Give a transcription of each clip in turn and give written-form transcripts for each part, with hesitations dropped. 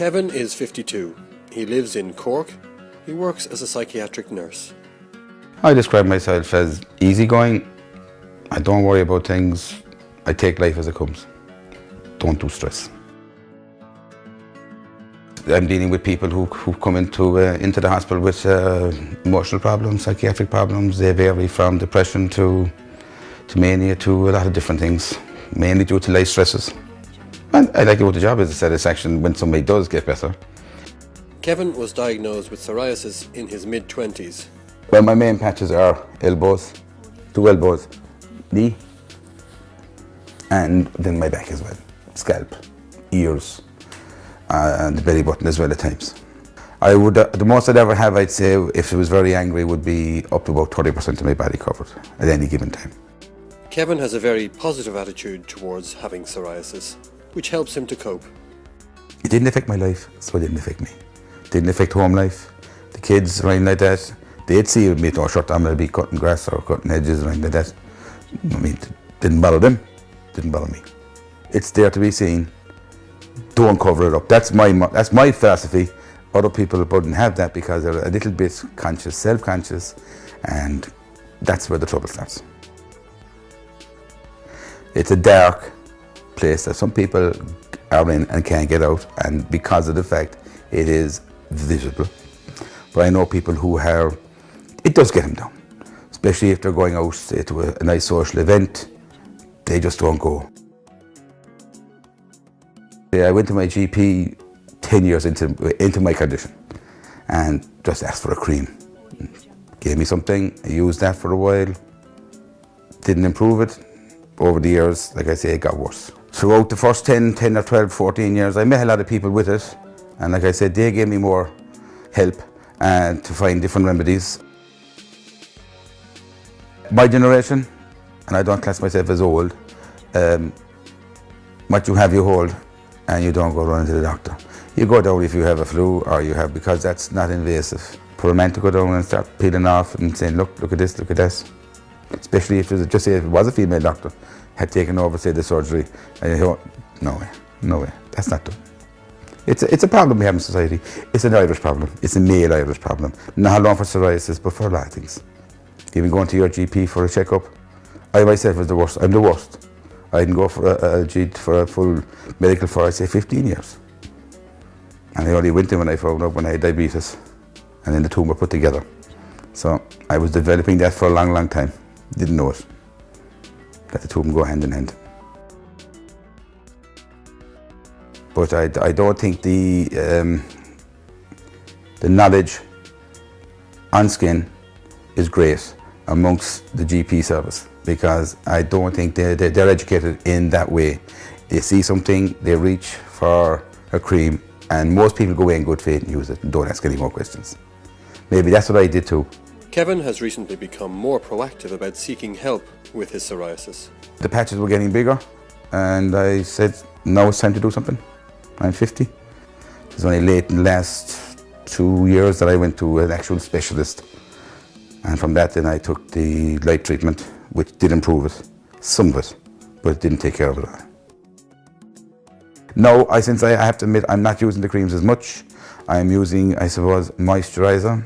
Kevin is 52. He lives in Cork. He works as a psychiatric nurse. I describe myself as easygoing. I don't worry about things. I take life as it comes. Don't do stress. I'm dealing with people who come into the hospital with emotional problems, psychiatric problems. They vary from depression to mania to a lot of different things, mainly due to life stresses. And I like about the job is the satisfaction when somebody does get better. Kevin was diagnosed with psoriasis in his mid-20s. Well, my main patches are elbows, 2 elbows, knee, and then my back as well, scalp, ears, and the belly button as well at times. I would, the most I'd ever have, I'd say, if I was very angry, would be up to about 30% of my body covered at any given time. Kevin has a very positive attitude towards having psoriasis, which helps him to cope. It didn't affect my life, so it didn't affect me. It didn't affect home life. The kids, or anything like that, they'd see me with no shirt on, I'd be cutting grass or cutting hedges or anything like that. I mean, it didn't bother them, didn't bother me. It's there to be seen. Don't cover it up. That's my philosophy. Other people wouldn't have that because they're a little bit conscious, self-conscious, and that's where the trouble starts. It's a dark place that some people are in and can't get out, and because of the fact it is visible. But I know people who have, it does get them down, especially if they're going out, say, to a nice social event, they just don't go. I went to my GP 10 years into my condition and just asked for a cream. Gave me something, I used that for a while, didn't improve it. Over the years, like I say, it got worse. Throughout the first 10 or 12, 14 years, I met a lot of people with it, and like I said, they gave me more help to find different remedies. My generation, and I don't class myself as old, what you have you hold, and you don't go running to the doctor. You go down if you have a flu or you have, because that's not invasive. For a man to go down and start peeling off and saying, look at this, look at this. Especially if it was, just say if it was a female doctor, had taken over, say, the surgery, and you go, no way, no way, that's not done. It's a problem we have in society. It's an Irish problem. It's a male Irish problem. Not alone for psoriasis, but for a lot of things. Even going to your GP for a checkup, I myself was the worst. I'm the worst. I didn't go for a full medical for, I'd say, 15 years. And I only went in when I found out when I had diabetes, and then the two were put together. So I was developing that for a long, long time. Didn't know it. Let the two of them go hand in hand. But I don't think the knowledge on skin is great amongst the GP service, because I don't think they're educated in that way. They see something, they reach for a cream, and most people go away in good faith and use it and don't ask any more questions. Maybe that's what I did too. Kevin has recently become more proactive about seeking help with his psoriasis. The patches were getting bigger, and I said, now it's time to do something. I'm 50. It was only late in the last 2 years that I went to an actual specialist. And from that then I took the light treatment, which did improve it, some of it, but it didn't take care of it all. Now, since I have to admit, I'm not using the creams as much. I'm using, I suppose, moisturizer.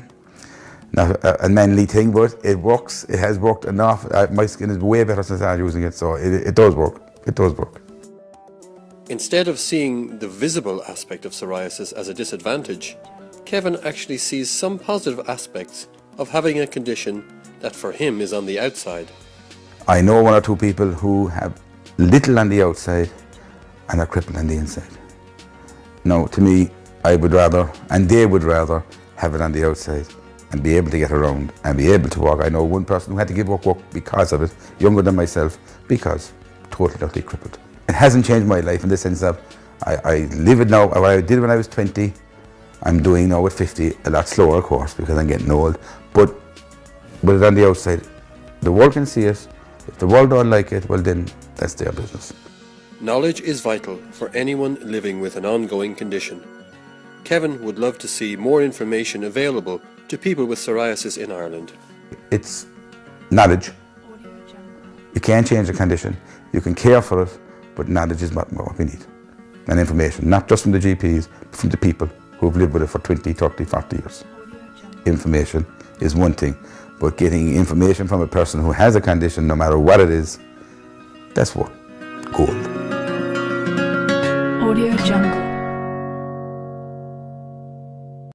Not a manly thing, but it works. It has worked enough. My skin is way better since I started using it, so it does work. It does work. Instead of seeing the visible aspect of psoriasis as a disadvantage, Kevin actually sees some positive aspects of having a condition that for him is on the outside. I know 1 or 2 people who have little on the outside and are crippled on the inside. Now, to me, I would rather, and they would rather, have it on the outside and be able to get around and be able to walk. I know one person who had to give up work because of it, younger than myself, because totally, utterly crippled. It hasn't changed my life in the sense that I live it now. What I did when I was 20, I'm doing now at 50, a lot slower, of course, because I'm getting old. But with it on the outside, the world can see it. If the world don't like it, well then, that's their business. Knowledge is vital for anyone living with an ongoing condition. Kevin would love to see more information available to people with psoriasis in Ireland. It's knowledge. You can't change the condition. You can care for it, but knowledge is what we need. and information, not just from the GPs, but from the people who've lived with it for 20, 30, 40 years. Information is one thing, but getting information from a person who has a condition, no matter what it is, that's what gold. Audio Jungle.